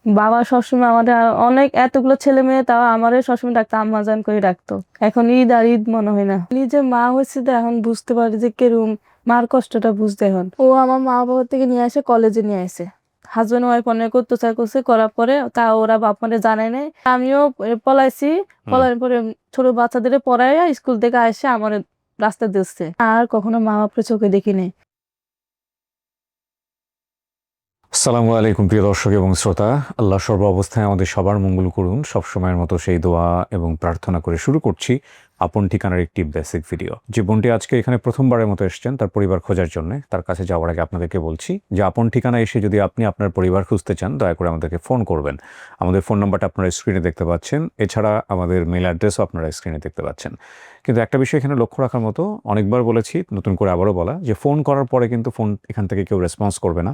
বাবা সবসময় আমাদের অনেক এতগুলো ছেলে মেয়ে, তাও আমারে সবসময় ডাকতো আম্মাজান করে ডাকতো। এখন ঈদ আর ঈদ মনে হয় না। নিজে মা হয়েছে তো এখন বুঝতে পারি যে কেরম মার কষ্টটা বুঝতে। এখন ও আমার মা বাবা থেকে নিয়ে আসে, কলেজে নিয়ে আসে। হাজবেন্ড ওয়াইফ অনেক অত্যাচার করছে, করার পরে তা ওরা বাপ মারে জানায় নাই। আমিও পলাইছি। পলানোর পরে ছোট বাচ্চাদের পড়াইয়া স্কুল থেকে আসে আমার রাস্তা দিচ্ছে। আর কখনো মা বাপের চোখে দেখি নাই। আসসালামু আলাইকুম প্রিয় দর্শক এবং শ্রোতা। আল্লাহ সর্ব অবস্থায় আমাদের সবার মঙ্গল করুন। সবসময়ের মতো সেই দোয়া এবং প্রার্থনা করে শুরু করছি আপন ঠিকানার একটি বেসিক ভিডিও। যে বোনটি আজকে এখানে প্রথমবারের মতো এসেছেন তার পরিবার খোঁজার জন্য, তার কাছে যাওয়ার আগে আপনাদেরকে বলছি যে আপন ঠিকানা এসে যদি আপনি আপনার পরিবার খুঁজতে চান দয়া করে আমাদেরকে ফোন করবেন। আমাদের ফোন নাম্বারটা আপনারা স্ক্রিনে দেখতে পাচ্ছেন, এছাড়া আমাদের মেল অ্যাড্রেসও আপনারা স্ক্রিনে দেখতে পাচ্ছেন। কিন্তু একটা বিষয় এখানে লক্ষ্য রাখার মতো, অনেকবার বলেছি, নতুন করে আবারও বলা, যে ফোন করার পরে কিন্তু ফোন এখান থেকে কেউ রেসপন্স করবে না।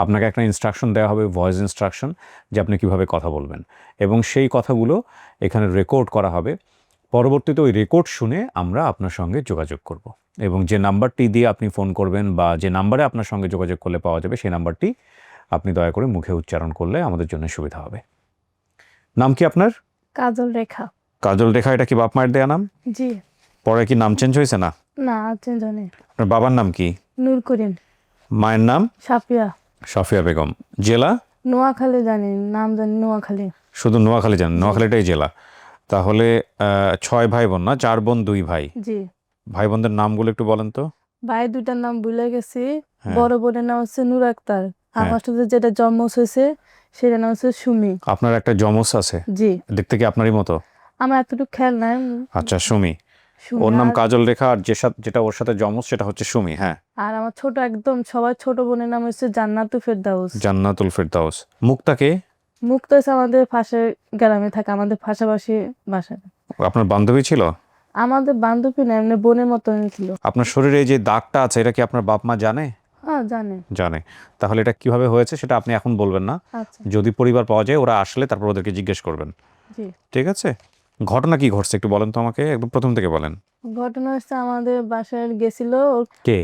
আপনাকে একটা ইনস্ট্রাকশন দেওয়া হবে, ভয়েস ইনস্ট্রাকশন, যে আপনি কীভাবে কথা বলবেন, এবং সেই কথাগুলো এখানে রেকর্ড করা হবে। পরবর্তীতে ওই রেকর্ড শুনে আমরা আপনার সঙ্গে যোগাযোগ করব, এবং যে নাম্বারটি দিয়ে আপনি ফোন করবেন বা যে নাম্বারে আপনার সঙ্গে যোগাযোগ করলে পাওয়া যাবে সেই নাম্বারটি আপনি দয়া করে মুখে উচ্চারণ করলে আমাদের জন্য সুবিধা হবে। নাম কি আপনার? কাজল রেখা। কাজল রেখা। এটা কি বাপ মায়ের দেয়া নাম? জি। পরে কি নাম চেঞ্জ হয়েছে? না, না, চেঞ্জ হয়নি। আপনার বাবার নাম কি? নূর করিম। মায়ের নাম? সাফিয়া। সাফিয়া বেগম। জেলা? নোয়াখালী। জানি, নাম জানি নোয়াখালী। শুধু নোয়াখালী জানেন? নোয়াখালীটাই জেলা। তাহলে 6 ভাই বোন না, 4 বোন 2 ভাই। জি। ভাই বোনদের নামগুলো একটু বলেন তো। ভাই দুটার নাম ভুলে গেছি। হ্যাঁ। বড় বোনের নাম হচ্ছে নূর আক্তার। হ্যাঁ। আমার সাথে যেটা জন্ম হয়েছে সেটার নাম হচ্ছে সুমি। আপনার একটা যমজ আছে? জি। দেখতে কি আপনারই মতো? আমার এতটুকু খেয়াল নাই। আচ্ছা, সুমি। সুমি। ওর নাম আর কাজল রেখা, আর যেটা ওর সাথে যমজ সেটা হচ্ছে সুমি। হ্যাঁ। আর আমার ছোট, একদম সবার ছোট বোনের নাম হচ্ছে জান্নাতুল ফেরদাউস। জান্নাতুল ফেরদাউস। মুক্তাকে? মুক্ত হচ্ছে আমাদের পাশের গ্রামে থাকে, আমাদের পাশাপাশি বাসায়। আপনার বান্ধবী ছিল? আমাদের বান্ধবী না, এমনি বোনের মতো ছিল। আপনার শরীরে যে দাগটা আছে এটা কি আপনার বাপ মা জানে? হ্যাঁ, জানে। জানে। তাহলে এটা কিভাবে হয়েছে সেটা আপনি এখন বলবেন না। আচ্ছা। যদি পরিবার পাওয়া যায়, ওরা আসলে তারপর ওদেরকে জিজ্ঞেস করবেন। জি। ঠিক আছে। ঘটনা কি ঘটছে একটু বলেন তো আমাকে, একদম প্রথম থেকে বলেন। ঘটনা হচ্ছে আমাদের বাসায় গেছিল কে?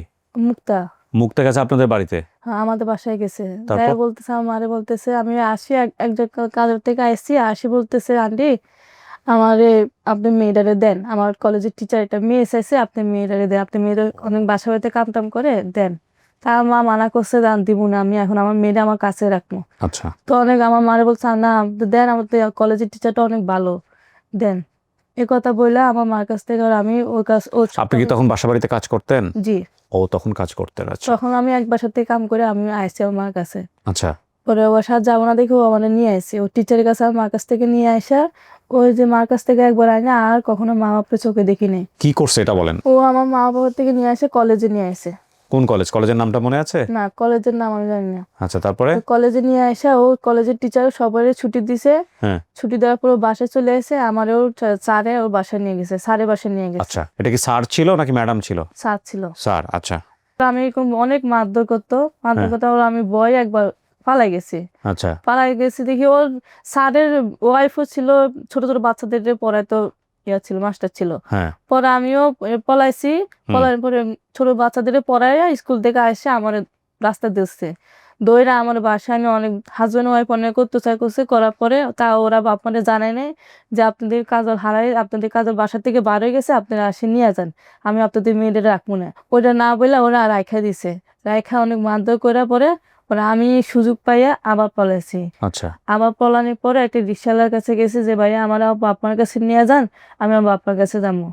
মুক্তা। মুক্তা গেছে আপনাদের বাড়িতে? হ্যাঁ, আমাদের বাসায় গেছে। তাই তারপর? বলতেছে, আমার মারে বলতেছে, আমি আসি এক জায়গা কাজের থেকে আসছি, আসি বলতেছে, আন্টি আমারে আপনি মেয়েটারে দেন, আমার কলেজের টিচার একটা মেয়ে চাইছে, আপনি মেয়েটারে দেন, আপনি মেয়েটা অনেক বাসা বাড়িতে কাম টাম করে দেন। তা আমার মা মানা করছে, দান দিব না, আমি এখন আমার মেয়েটা আমার কাছে রাখবো। আচ্ছা। তো অনেক আমার মারে বলছে, না আপনি দেন, আমার তো কলেজের টিচারটা অনেক ভালো, দেন। এ কথা বললে আমার মার কাছ থেকে আর আমি ওর কাছ ও। আপনি কি তখন বাসা বাড়িতে কাজ করতেন? জি। ও তখন কাজ করতেন। আচ্ছা। তখন আমি এক বাসার থেকে কাম করে আমি আসছি আমার মার কাছে। আচ্ছা। পরে ওর সাথে যাবো না দেখে ও আমার নিয়ে আসছে, ও টিচারের কাছে আমার মার কাছ থেকে নিয়ে আসা। ওই যে মার কাছ থেকে একবার আয় না, আর কখনো মা বাপের চোখে দেখিনি। কি করছে এটা বলেন। ও আমার মা বাবার থেকে নিয়ে আসে, কলেজে নিয়ে আসে। কোন কলেজ? কলেজের নামটা মনে আছে? না, কলেজের নাম আমি জানি না। আচ্ছা, তারপরে? তো কলেজে নিয়ে আসা, ও কলেজের টিচার সবাই ছুটি দিছে। হ্যাঁ। ছুটি দেওয়ার পর ও বাসায় চলে এসে আমার ওর স্যারে ওর বাসায় নিয়ে গেছে, স্যারের বাসায় নিয়ে গেছে। আচ্ছা, এটা কি স্যার ছিল নাকি ম্যাডাম ছিল? স্যার ছিল। স্যার। আচ্ছা। তো আমি এরকম অনেক মারধর করতো, মারধর হ্যাঁ। করতে ওর আমি ভয় একবার পালাই গেছি। আচ্ছা। পালাই গেছি দেখি ওর স্যারের ওয়াইফও ছিল, ছোট ছোট বাচ্চাদের পড়াইতো, ইয়া ছিল, মাস্টার ছিল। হ্যাঁ। পরে আমিও পলাইছি। পলানোর পরে ছোট বাচ্চাদের পড়াইয়া স্কুল থেকে আসে আমার রাস্তা দিচ্ছে। দইরা আমার বাসায় আমি অনেক হাজবেন্ড ওয়াইফ অনেক অত্যাচার করছে, করার পরে তা ওরা বাপ মারে জানায় নাই যে আপনাদের কাজল হারাই, আপনাদের কাজল বাসা থেকে বার হয়ে গেছে, আপনারা আসে নিয়ে যান, আমি আপনাদের মেয়েদের রাখবো না। ওইটা না বলে ওরা রাইখা দিছে। রাইখা অনেক মারধর করার পরে পরে আমি সুযোগ পাইয়া আবার পলাইছি। আচ্ছা। আবার পলানোর পরে একটা রিক্সাওয়ালার কাছে গেছি যে ভাইয়া আমার বাপমার কাছে নিয়ে যান, আমি আমার বাপার কাছে যাবো।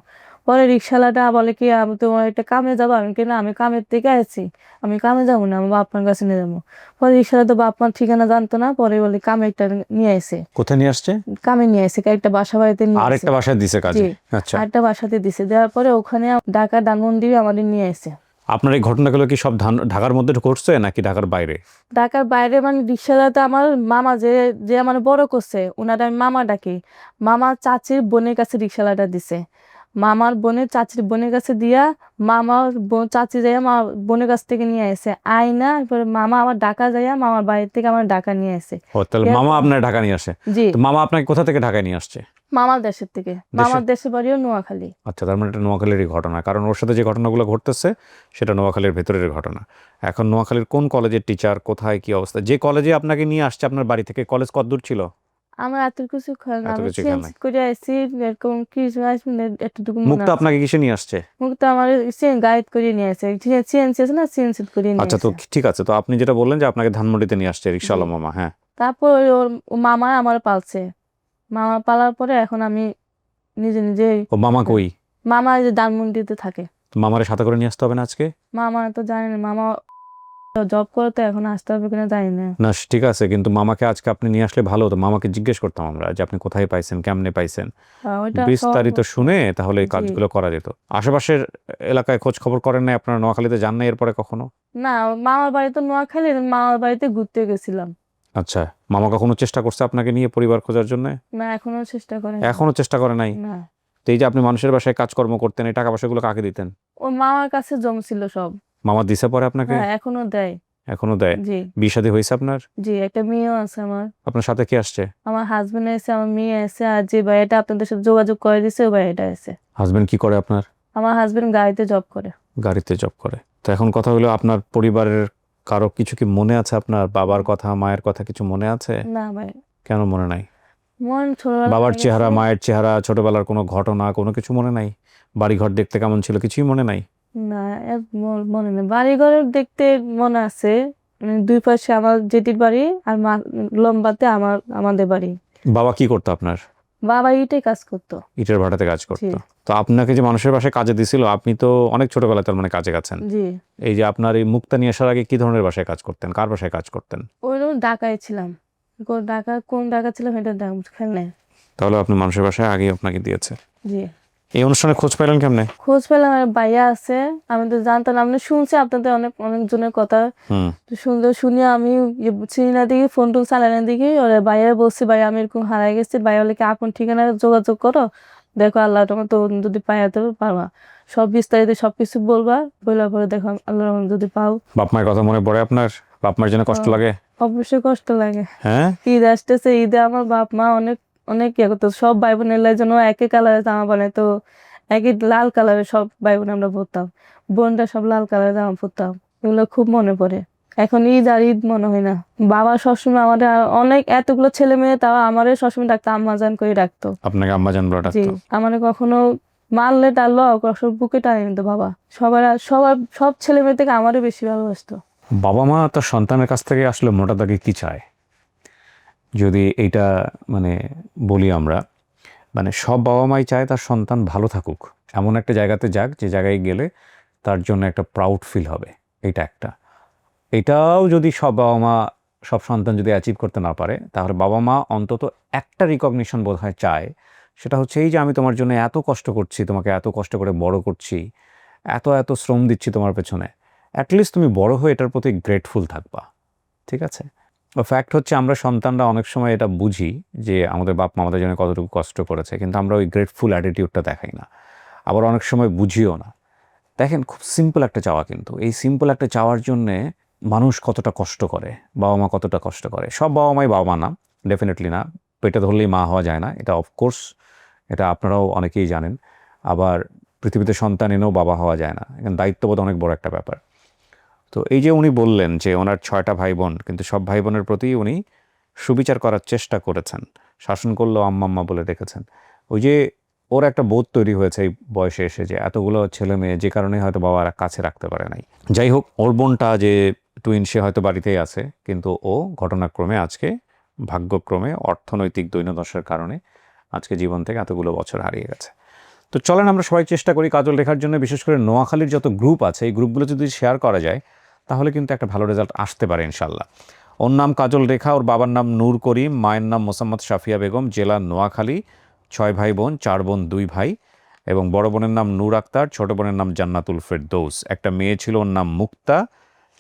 পরে রিক্সাওয়ালাটা বলে কি, আমি তোমার একটা কামে যাবো, আমি কিনা আমি কামের থেকে আছি, আমি কামে যাবো না, আমার বাপমার কাছে নিয়ে যাবো। পরে রিক্সাওয়ালা তো বাপমার ঠিকানা জানতো না, পরে বলে কামে একটা নিয়ে আসে। কোথায় নিয়ে আসছে? কামে নিয়ে আসে, একটা বাসা বাড়িতে নিয়ে আসে। আরেকটা বাসায় দিছে কাজে? জি। আচ্ছা। আরেকটা বাসাতে দিছে, দেওয়ার পরে ওখানে ঢাকা ধানমন্ডি আমাদের নিয়ে আসে। আপনার এই ঘটনাগুলো কি সব ঢাকার মধ্যে ঘটছে নাকি ঢাকার বাইরে? ঢাকার বাইরে, মানে রিক্সাওয়ালাতে আমার মামা যে যে আমার বড় করছে, ওনারা আমি মামা ডাকি। মামা চাচির বোনের কাছে রিক্সাওয়ালাটা দিছে। মামার বোনের চাচির বোনের কাছে দিয়া মামার চাচি যাইয়া মা বোনের কাছ থেকে নিয়ে আসে আয়না। এরপরে মামা আবার ঢাকা যাইয়া মামার বাড়ির থেকে আমার ঢাকা নিয়ে আসে। ও, তাহলে মামা আপনার ঢাকা নিয়ে আসে? জি। তো মামা আপনাকে কোথা থেকে ঢাকায় নিয়ে আসছে? মামার দেশের থেকে, মামার দেশের বাড়িও নোয়াখালী। আচ্ছা, তার মানে এটা নোয়াখালীরই ঘটনা, কারণ ওর সাথে যে ঘটনাগুলো ঘটতেছে সেটা নোয়াখালীর ভেতরের ঘটনা। এখন নোয়াখালীর কোন কলেজের টিচার, কোথায় কি অবস্থা, যে কলেজে আপনাকে নিয়ে আসছে আপনার বাড়ি থেকে, কলেজ কত দূর ছিল? আমার এত কিছু খেয়াল না, এত আমি কিছু খেয়াল চেঞ্জ নাই। করে আসছি এরকম কিছু আসবে এতটুকু মনে মুক্তা আছে। আপনাকে কিসে নিয়ে আসছে? মুখটা আমার গাইড করে নিয়ে আসে, সিএনসি আছে না, সিএনসি করে নিয়ে আচ্ছা, তো আসে। ঠিক আছে, তো আপনি যেটা বললেন যে আপনাকে ধানমন্ডিতে নিয়ে আসছে জি। রিক্সাওয়ালা মামা, হ্যাঁ। তারপর ওর মামা আমার পালছে, মামা পালার পরে এখন আমি নিজে নিজে। ও মামা কই? মামা এই যে ধানমন্ডিতে থাকে। তো মামারে সাথে করে নিয়ে আসতে হবে না আজকে? মামা তো জানি না, মামা জব করে তো এখন আসতে হবে কিনা জানি না। না ঠিক আছে, কিন্তু মামাকে আজকে আপনি নিয়ে আসলে ভালো হতো, মামাকে জিজ্ঞেস করতাম আমরা যে আপনি কোথায় পাইছেন, কেমনে পাইছেন, ওইটা বিস্তারিত শুনে তাহলে এই জি। কাজগুলো করা যেত। আশেপাশের এলাকায় খোঁজ খবর করেন নাই আপনারা? নোয়াখালীতে যান নাই এরপরে কখনো? না, মামার বাড়িতে নোয়াখালী, মামার বাড়িতে ঘুরতে গেছিলাম। আচ্ছা, মামা কখনো চেষ্টা করছে আপনাকে নিয়ে পরিবার খোঁজার জন্য? না, এখনো চেষ্টা করে এখনো চেষ্টা করে নাই? না। তো এই যে আপনি মানুষের বাসায় কাজকর্ম করতেন, এই টাকা পয়সাগুলো কাকে দিতেন? ও মামার কাছে জমছিল সব। মামা দিছে পরে আপনাকে? হ্যাঁ, এখনো দেয়। এখনো দেয়? জি। বিয়ে শাদী হয়েছে আপনার? জি, একটা মেয়েও আছে আমার। আপনার সাথে কে আসছে? আমার হাজবেন্ড আছে, আমার মেয়ে আছে, আর যে ভাইয়াটা আপনাদের সাথে যোগাযোগ করে দিছে ওই ভাইয়াটা আছে। হাজবেন্ড কি করে আপনার? আমার হাজবেন্ড গাড়িতে জব করে। গাড়িতে জব করে। তো এখন কথা হলো, আপনার পরিবারের কারো কিছু কি মনে আছে? আপনার বাবার কথা, মায়ের কথা কিছু মনে আছে? না ভাই, কেন মনে নাই? মন ছোটবেলা বাবার হয়ে চেহারা, গেছে। মায়ের চেহারা, ছোটবেলার কোনো ঘটনা, কোনো কিছু মনে নাই? বাড়িঘর দেখতে কেমন ছিল, কিছুই মনে নাই? না, মনে নেই। বাড়ি ঘরের দেখতে মনে আছে, দুই পাশে আমার জেঠির বাড়ি আর লম্বাতে আমাদের বাড়ি। বাবা কি করতো আপনার? বাবা ইটে কাজ করতো। ইটের ভাটাতে কাজ জি। করতো। তো আপনাকে যে মানুষের বাসায় কাজে দিছিল, আপনি তো অনেক ছোটবেলায় তার মানে কাজে গেছেন। জি। এই যে আপনার এই মুক্তা নিয়ে আসার আগে কি ধরনের বাসায় কাজ করতেন, কার বাসায় কাজ করতেন? ওই রকম ঢাকায় ছিলাম। কোন ঢাকা ছিলাম এটা খেয়াল নেই। তাহলে আপনি মানুষের বাসায় আগেই আপনাকে দিয়েছে। জি। এই অনুষ্ঠানে খোঁজ পেলেন কেমনে? খোঁজ পেলাম, আমার ভাইয়া আছে, আমি তো জানতাম না, আমি শুনছি আপনাদের অনেকজনের কথা। হুম। তো শুনে আমি চিনি না দেখি, ফোন টোন চালাই না দেখি, ওরা ভাইয়া বলছি ভাই আমি এরকম হারাই গেছি, ভাইয়া বলে কি আপন ঠিকানা যোগাযোগ করো, দেখো আল্লাহ তোমার তো যদি পাইতে পারবা, সব বিস্তারিত সবকিছু বলবা, বলার পরে দেখো আল্লাহ যদি পাও। বাপ মায়ের কথা মনে পড়ে আপনার? বাপ মায়ের জন্য কষ্ট লাগে? অবশ্যই কষ্ট লাগে। হ্যাঁ। ঈদ আসতেছে, ঈদে আমার বাপ মা অনেক অনেক ইয়ে করতো, সব ভাই বোনের জন্য একই কালারের জামা বানাইতো, একই লাল কালারের সব ভাই বোন আমরা পরতাম, বোনটা সব লাল কালারের জামা পরতাম, এগুলো খুব মনে পড়ে। এখন ঈদ আর ঈদ মনে হয় না। বাবা সবসময় আমাদের অনেক এতগুলো ছেলে মেয়ে, তাও আমারে সবসময় ডাকতো আম্মাজান করে ডাকতো। আপনাকে আম্মাজান বলে জি, ডাকতো? আমারে কখনো মারলে টারলো কখনো বুকে টানে নিত বাবা। সব ছেলে মেয়ে থেকে আমারও বেশি ভালোবাসতো। বাবা মা তার সন্তানের কাছ থেকে আসলে মোটা দাগে কি চায়, যদি এইটা মানে বলি আমরা, মানে সব বাবা মাই চায় তার সন্তান ভালো থাকুক, এমন একটা জায়গাতে যাক যে জায়গায় গেলে তার জন্য একটা প্রাউড ফিল হবে। এটা একটা, এটাও যদি সব বাবা মা, সব সন্তান যদি অ্যাচিভ করতে না পারে, তাহলে বাবা মা অন্তত একটা রিকগনিশন বোধ হয় চায়। সেটা হচ্ছে এই যে আমি তোমার জন্য এত কষ্ট করছি, তোমাকে এত কষ্ট করে বড় করছি, এত এত শ্রম দিচ্ছি তোমার পেছনে, অ্যাটলিস্ট তুমি বড় হয়ে এটার প্রতি গ্রেটফুল থাকবা। ঠিক আছে? ফ্যাক্ট হচ্ছে আমরা সন্তানরা অনেক সময় এটা বুঝি যে আমাদের বাপ মা আমাদের জন্য কতটুকু কষ্ট করেছে, কিন্তু আমরা ওই গ্রেটফুল অ্যাটিটিউডটা দেখাই না, আবার অনেক সময় বুঝিও না। দেখেন, খুব সিম্পল একটা চাওয়া, কিন্তু এই সিম্পল একটা চাওয়ার জন্যে মানুষ কতটা কষ্ট করে, বাবা মা কতটা কষ্ট করে। সব বাবা মাই বাবা মা না, ডেফিনেটলি না, পেটে ধরলেই মা হওয়া যায় না, এটা অফকোর্স, এটা আপনারাও অনেকেই জানেন। আবার পৃথিবীতে সন্তান এনেও বাবা হওয়া যায় না, এখানে দায়িত্ববোধ অনেক বড় একটা ব্যাপার। তো এই যে উনি বললেন যে ওনার 6টা ভাই বোন, কিন্তু সব ভাই বোনের প্রতি উনি সুবিচার করার চেষ্টা করেছেন, শাসন করলেও আম্মা আম্মা বলে ডেকেছেন। ওই যে ওর একটা বোধ তৈরি হয়েছে এই বয়সে এসে, যে এতগুলো ছেলে মেয়ে, যে কারণে হয়তো বাবার কাছে রাখতে পারে নাই। যাই হোক, ওর বোনটা যে টুইন, সে হয়তো বাড়িতেই আছে, কিন্তু ও ঘটনাক্রমে আজকে, ভাগ্যক্রমে, অর্থনৈতিক দৈন্যদশার কারণে আজকে জীবন থেকে এতগুলো বছর হারিয়ে গেছে। তো চলেন আমরা সবাই চেষ্টা করি কাজল রেখার জন্য, বিশেষ করে নোয়াখালীর যত গ্রুপ আছে এই গ্রুপগুলো যদি শেয়ার করা যায় তাহলে কিন্তু একটা ভালো রেজাল্ট আসতে পারে ইনশাল্লাহ। ওর নাম কাজল রেখা, ওর বাবার নাম নূর করিম, মায়ের নাম মোসাম্মদ শাফিয়া বেগম, জেলা নোয়াখালী, 6 ভাই বোন, 4 বোন 2 ভাই, এবং বড় বোনের নাম নূর আক্তার, ছোট বোনের নাম জান্নাতুল ফেরদৌস। একটা মেয়ে ছিল, ওর নাম মুক্তা,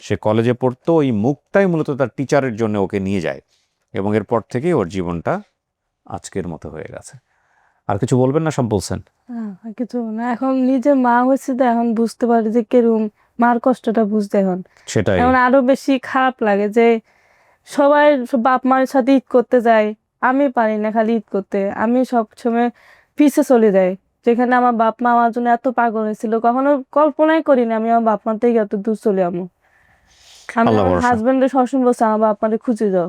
সে কলেজে পড়তো, ওই মুক্তাই মূলত তার টিচারের জন্য ওকে নিয়ে যায়, এবং এরপর থেকেই ওর জীবনটা আজকের মতো হয়ে গেছে। আর কিছু বলবেন না? সব বলছেন? আর কিছু না, এখন নিজে মা হয়েছে তো এখন বুঝতে পারি যে কেরম মার কষ্টটা বুঝতে। সেটাই। এখন আরো বেশি খারাপ লাগে যে সবাই বাপ মার সাথে ঈদ করতে যায়, আমি পারি না খালি ঈদ করতে, আমি সব সময় পিছে চলে যাই। যেখানে আমার বাপ মা আমার জন্য এত পাগল হয়েছিল, কখনো কল্পনাই করি না আমি আমার বাপ মা থেকে এত দূর চলে যাবো। আমি আল্লাহ আমার ভরসা। হাজবেন্ডের সবসময় বলছি আমার বাপ মারে খুঁজে যাও,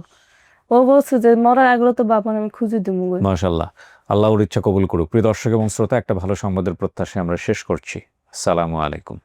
ও বলছে যে মরার আগলে তো বাপ মারে আমি খুঁজে দিব। মাশাআল্লাহ, আল্লাহর ইচ্ছা কবুল করুক। প্রিয় দর্শক এবং শ্রোতা, একটা ভালো সংবাদের প্রত্যাশায় আমরা শেষ করছি। আসসালামু আলাইকুম।